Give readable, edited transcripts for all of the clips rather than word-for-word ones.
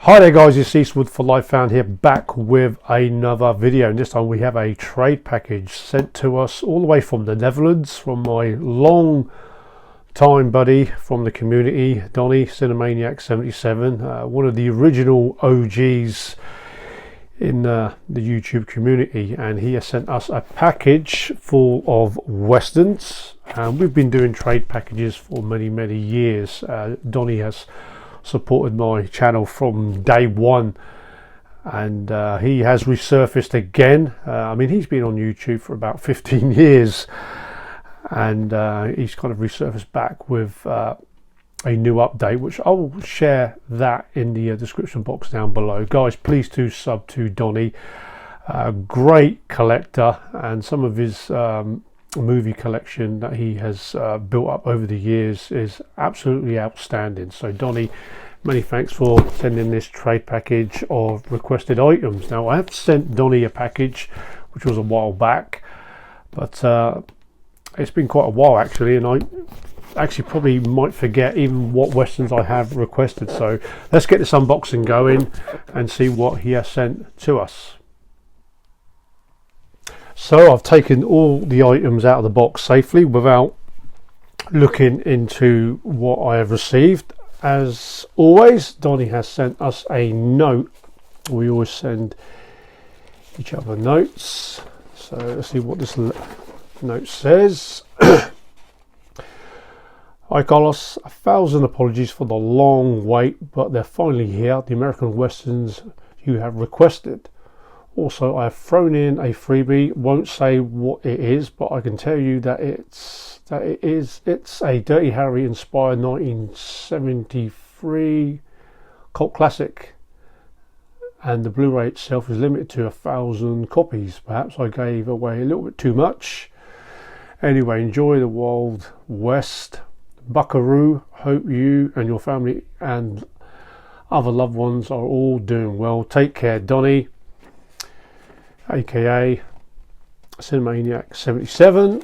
Hi there guys, it's Eastwood for Life Found here, back with another video, and this time we have a trade package sent to us all the way from the Netherlands from my long time buddy from the community, Donny, CinemaniacSeventy7, one of the original OGs in the YouTube community, and he has sent us a package full of westerns. And we've been doing trade packages for many years. Donny has supported my channel from day one, and he has resurfaced again. I mean, he's been on YouTube for about 15 years, and he's kind of resurfaced back with a new update, which I will share that in the description box down below. Guys, please do sub to Donny. Great collector, and some of his movie collection that he has built up over the years is absolutely outstanding. So Donny, many thanks for sending this trade package of requested items. Now, I have sent Donny a package which was a while back, but it's been quite a while actually, and I actually probably might forget even what westerns I have requested. So let's get this unboxing going and see what he has sent to us. So I've taken all the items out of the box safely without looking into what I have received. As always, Donny has sent us a note. We always send each other notes. So let's see what this note says. Hi Carlos, 1,000 apologies for the long wait, but they're finally here, the American westerns you have requested. Also, I have thrown in a freebie. Won't say what it is, but I can tell you that it's a Dirty Harry inspired 1973 cult classic, and the Blu-ray itself is limited to 1,000 copies. Perhaps I gave away a little bit too much. Anyway, enjoy the Wild West. Buckaroo. Hope you and your family and other loved ones are all doing well. Take care, Donny, aka CinemaniacSeventy7.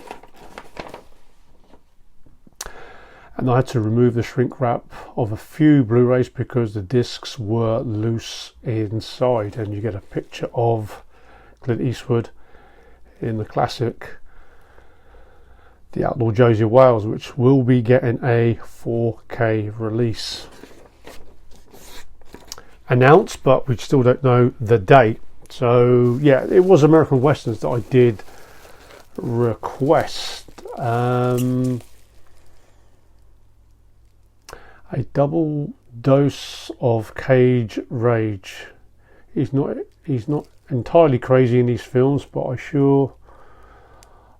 And I had to remove the shrink wrap of a few Blu-rays because the discs were loose inside, and you get a picture of Clint Eastwood in the classic The Outlaw Josie Wales, which will be getting a 4K release announced, but we still don't know the date. So yeah, it was American westerns that I did request. A double dose of Cage Rage. He's not entirely crazy in these films, but I sure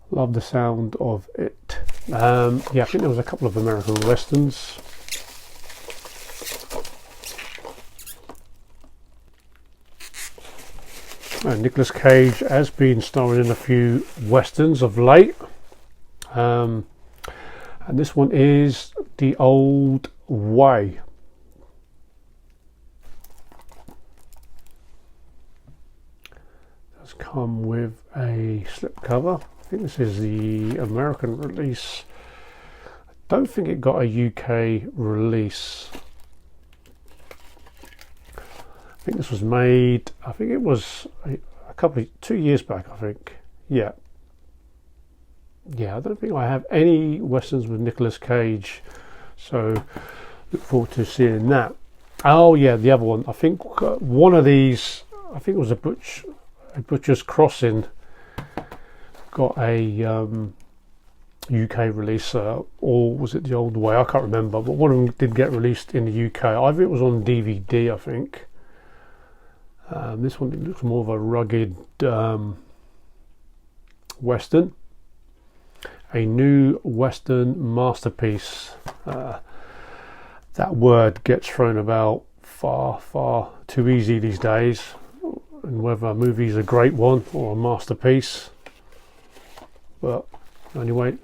love the sound of it. Yeah, I think there was a couple of American westerns. And Nicolas Cage has been starring in a few westerns of late. And this one is The Old Way. It does come with a slipcover. I think this is the American release. I don't think it got a UK release. I think this was made, I think it was a couple of 2 years back, I think. Yeah, I don't think I have any westerns with Nicolas Cage, so look forward to seeing that. Oh yeah, the other one, I think one of these, I think it was a Butcher's Crossing, got a UK release, or was it The Old Way? I can't remember, but one of them did get released in the UK. Either it was on DVD, I think. This one looks more of a rugged western, a new western masterpiece. That word gets thrown about far too easy these days, and whether a movie is a great one or a masterpiece. But one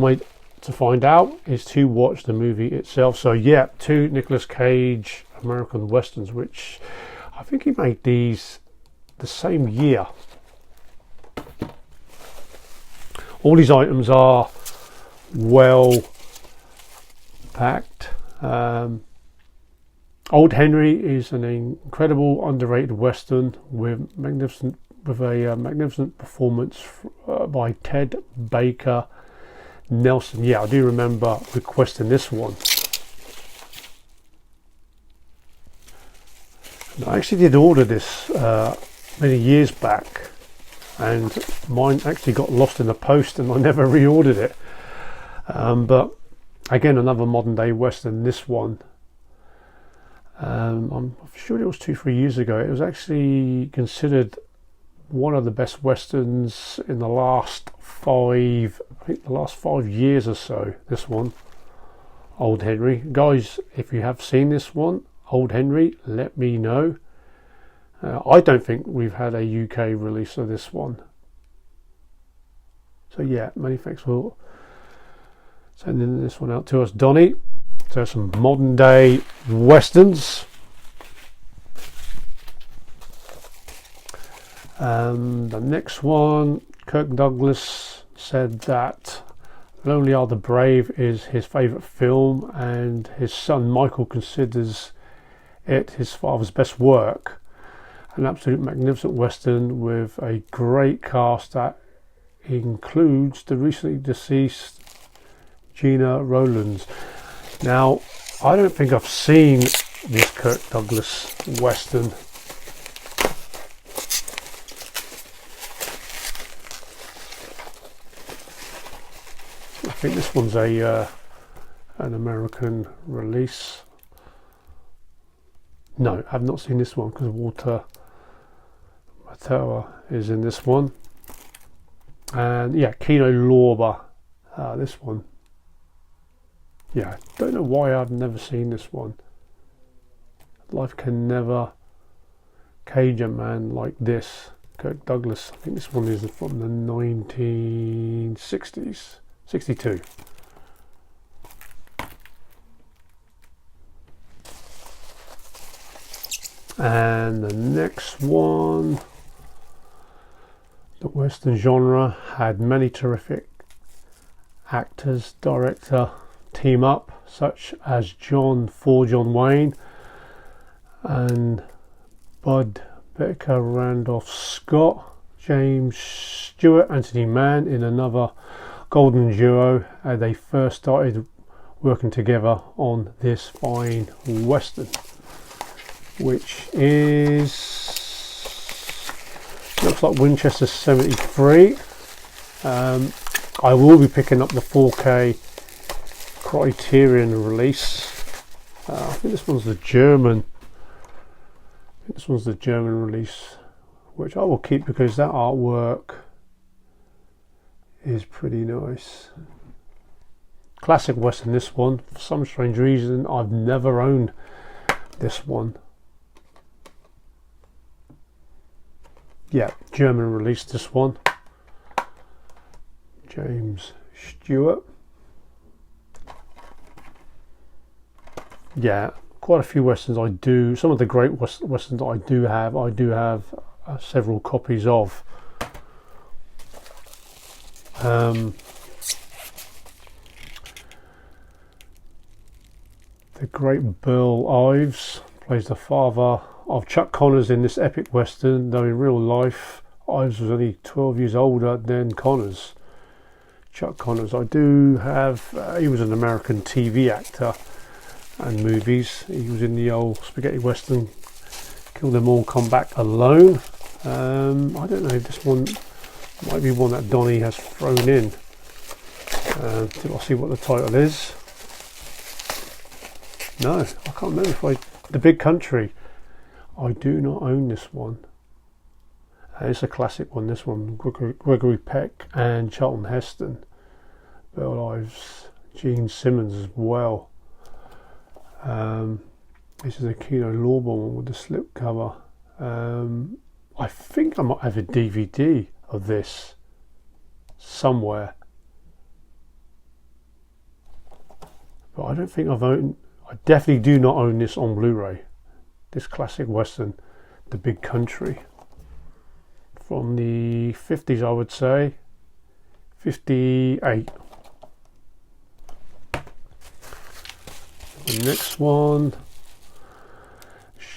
way to find out is to watch the movie itself. So yeah, two Nicolas Cage American westerns, which I think he made these the same year. All these items are well packed. Old Henry is an incredible underrated western with a magnificent performance by Ted Baker Nelson. Yeah, I do remember requesting this one. And I actually did order this many years back, and mine actually got lost in the post and I never reordered it. But again, another modern day western. This one, I'm sure it was 2-3 years ago. It was actually considered one of the best westerns in the last the last 5 years or so. This one, Old Henry. Guys, if you have seen this one, Old Henry, let me know. I don't think we've had a UK release of this one. So yeah, many thanks for sending this one out to us, Donny. So some modern day westerns. And the next one, Kirk Douglas said that Lonely Are the Brave is his favourite film, and his son Michael considers it his father's best work. An absolute magnificent western with a great cast that includes the recently deceased Gina Rowlands. Now, I don't think I've seen this Kirk Douglas western. I think this one's an American release. No, I've not seen this one because Walter Matthau is in this one. And yeah, Kino Lorber, this one. Yeah, I don't know why I've never seen this one. Life can never cage a man like this. Kirk Douglas. I think this one is from the 1960s. 62. And the next one, the western genre had many terrific actors, director team up, such as John Wayne and Bud Becker, Randolph Scott, James Stewart, Anthony Mann in another golden duo. They first started working together on this fine western, which is, looks like Winchester 73. I will be picking up the 4K Criterion release. I think this one's the German. Release, which I will keep because that artwork is pretty nice. Classic western, this one. For some strange reason, I've never owned this one. Yeah, German release, this one. James Stewart. Yeah, quite a few westerns I do. Some of the great westerns that I do have several copies of. The great Burl Ives plays the father of Chuck Connors in this epic western, though in real life Ives was only 12 years older than Connors. Chuck Connors, I do have, he was an American TV actor and movies. He was in the old spaghetti western Kill Them All, Come Back Alone. I don't know if this one might be one that Donny has thrown in. I'll see what the title is. No, I can't remember if The Big Country. I do not own this one. It's a classic one, this one. Gregory Peck and Charlton Heston. Burl Ives, Gene Simmons as well. This is a Kino Lorber one with the slip cover. I think I might have a DVD of this somewhere, but I don't think I definitely do not own this on Blu-ray. This classic western, The Big Country, from the 50s, I would say, 58. The next one,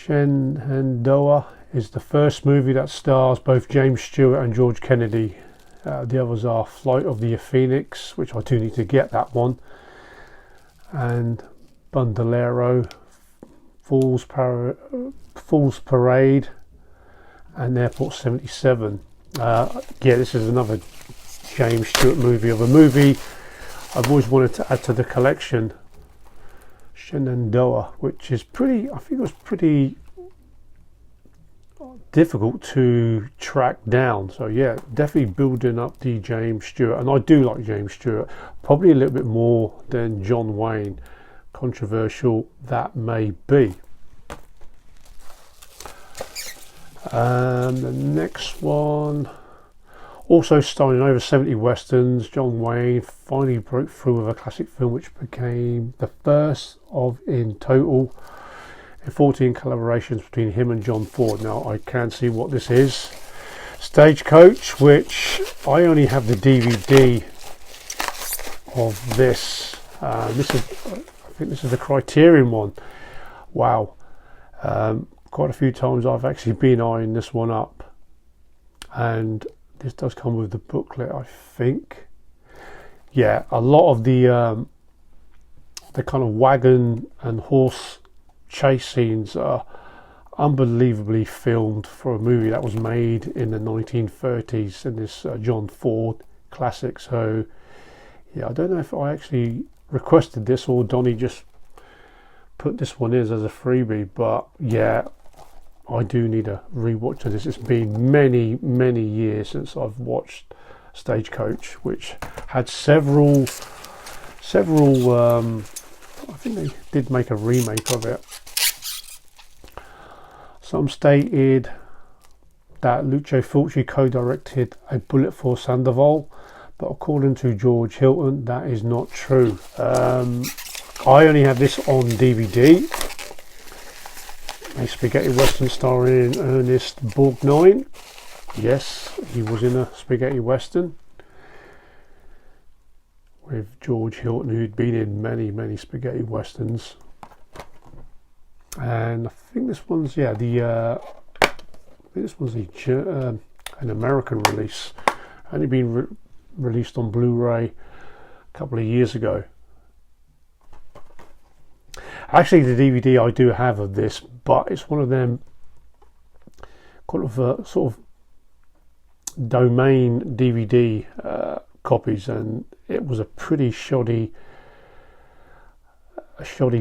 Shenandoah is the first movie that stars both James Stewart and George Kennedy. The others are Flight of the Phoenix, which I do need to get that one, and Bandolero, Fool's Parade, and Airport 77. Yeah, this is another James Stewart movie, of a movie I've always wanted to add to the collection. Shenandoah, which is pretty, I think it was pretty difficult to track down. So yeah, definitely building up the James Stewart, and I do like James Stewart, probably a little bit more than John Wayne, controversial that may be. The next one, also starring over 70 westerns, John Wayne finally broke through with a classic film which became the first of in total in 14 collaborations between him and John Ford. Now I can see what this is. Stagecoach, which I only have the DVD of this. I think this is the Criterion one. Wow. Quite a few times I've actually been eyeing this one up, and this does come with the booklet, I think. Yeah, a lot of the kind of wagon and horse chase scenes are unbelievably filmed for a movie that was made in the 1930s in this John Ford classic. So yeah, I don't know if I actually requested this or Donny just put this one in as a freebie, but yeah, I do need a rewatch of this. It's been many years since I've watched Stagecoach, which had several I think they did make a remake of it. Some stated that Lucio Fulci co-directed A Bullet for Sandoval, but according to George Hilton, that is not true. I only have this on DVD. A spaghetti western starring Ernest Borgnine. Yes, he was in a spaghetti western with George Hilton, who'd been in many spaghetti westerns. And I think this one's an American release, only been released on Blu-ray a couple of years ago. Actually, the DVD I do have of this, but it's one of them kind of sort of domain DVD copies, and it was a pretty shoddy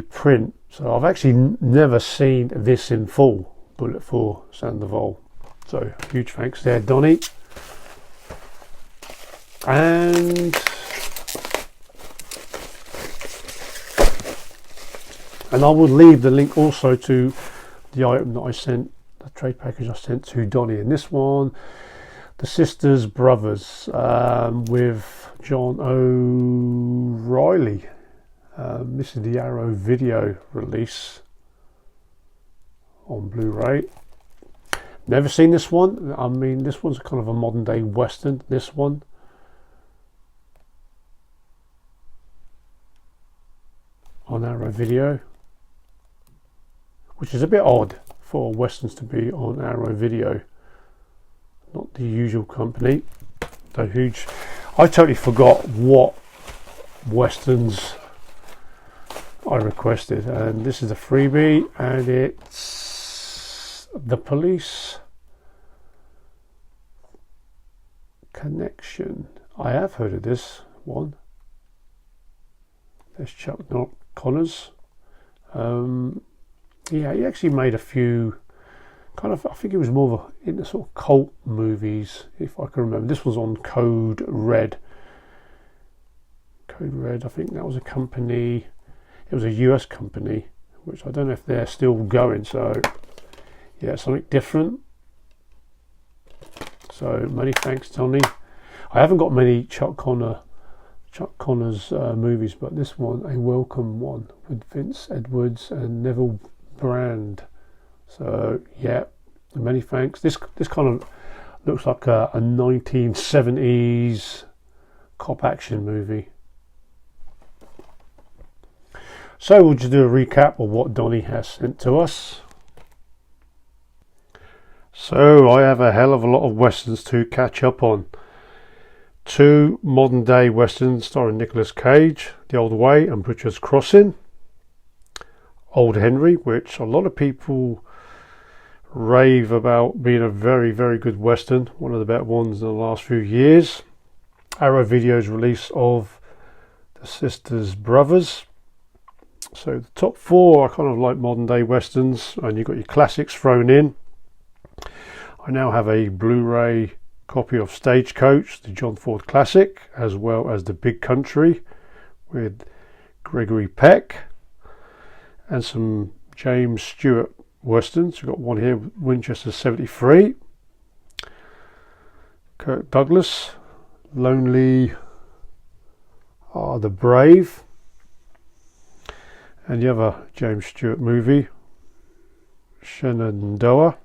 print. So I've actually never seen this in full, Bullet for Sandoval. So huge thanks there, Donny. And I will leave the link also to the item that I sent, the trade package I sent to Donny. And this one, The Sisters Brothers, with John O'Reilly. This is the Arrow video release on Blu-ray. Never seen this one. I mean, this one's kind of a modern day western, this one. On Arrow video, which is a bit odd for westerns to be on Arrow video, not the usual company. So huge. I totally forgot what westerns I requested, and this is a freebie, and it's The Police Connection. I have heard of this one. There's Chuck Connors. Yeah, he actually made a few kind of, I think it was more of in the sort of cult movies, if I can remember. This was on Code Red. Code Red, I think that was a company, it was a US company, which I don't know if they're still going. So yeah, something different. So many thanks, Donny. I haven't got many Chuck Connors movies, but this one, a welcome one with Vince Edwards and Neville Brand. So yeah, many thanks. This kind of looks like a 1970s cop action movie. So we'll just do a recap of what Donny has sent to us. So I have a hell of a lot of westerns to catch up on. 2 modern day westerns starring Nicolas Cage, The Old Way and Butcher's Crossing. Old Henry, which a lot of people rave about being a very, very good western, one of the better ones in the last few years. Arrow Video's release of The Sisters Brothers. So the top 4 are kind of like modern day westerns, and you've got your classics thrown in. I now have a Blu-ray copy of Stagecoach, the John Ford classic, as well as The Big Country with Gregory Peck, and some James Stewart westerns. We've got one here, Winchester 73, Kirk Douglas, Lonely Are the Brave, and the other James Stewart movie, Shenandoah,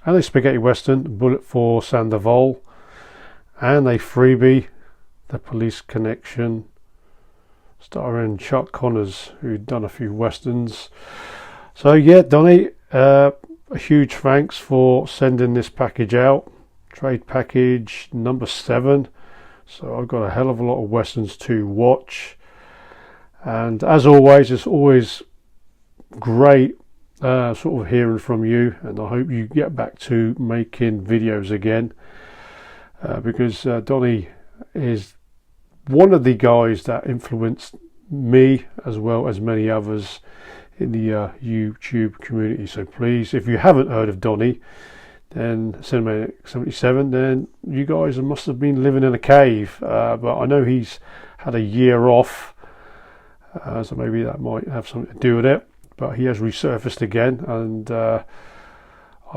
and a spaghetti western, Bullet for Sandoval, and a freebie, The Police Connection, starring Chuck Connors, who'd done a few westerns. So yeah, Donny, a huge thanks for sending this package out, trade package number 7. So I've got a hell of a lot of westerns to watch, and as always, it's always great sort of hearing from you, and I hope you get back to making videos again, because Donny is one of the guys that influenced me as well as many others in the YouTube community. So please, if you haven't heard of Donny, then CinemaniacSeventy7, then you guys must have been living in a cave, but I know he's had a year off, so maybe that might have something to do with it. But he has resurfaced again, and I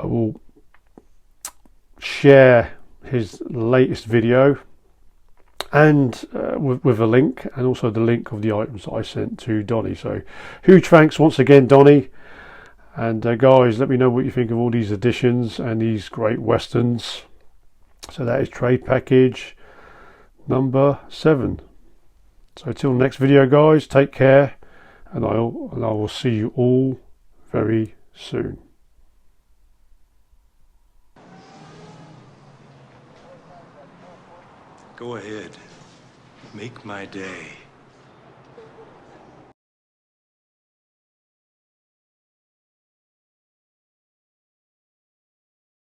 will share his latest video and with a link, and also the link of the items that I sent to Donny. So huge thanks once again, Donny, and guys, let me know what you think of all these additions and these great westerns. So that is trade package number 7. So till next video, guys, take care, and I will see you all very soon. Go ahead. Make my day.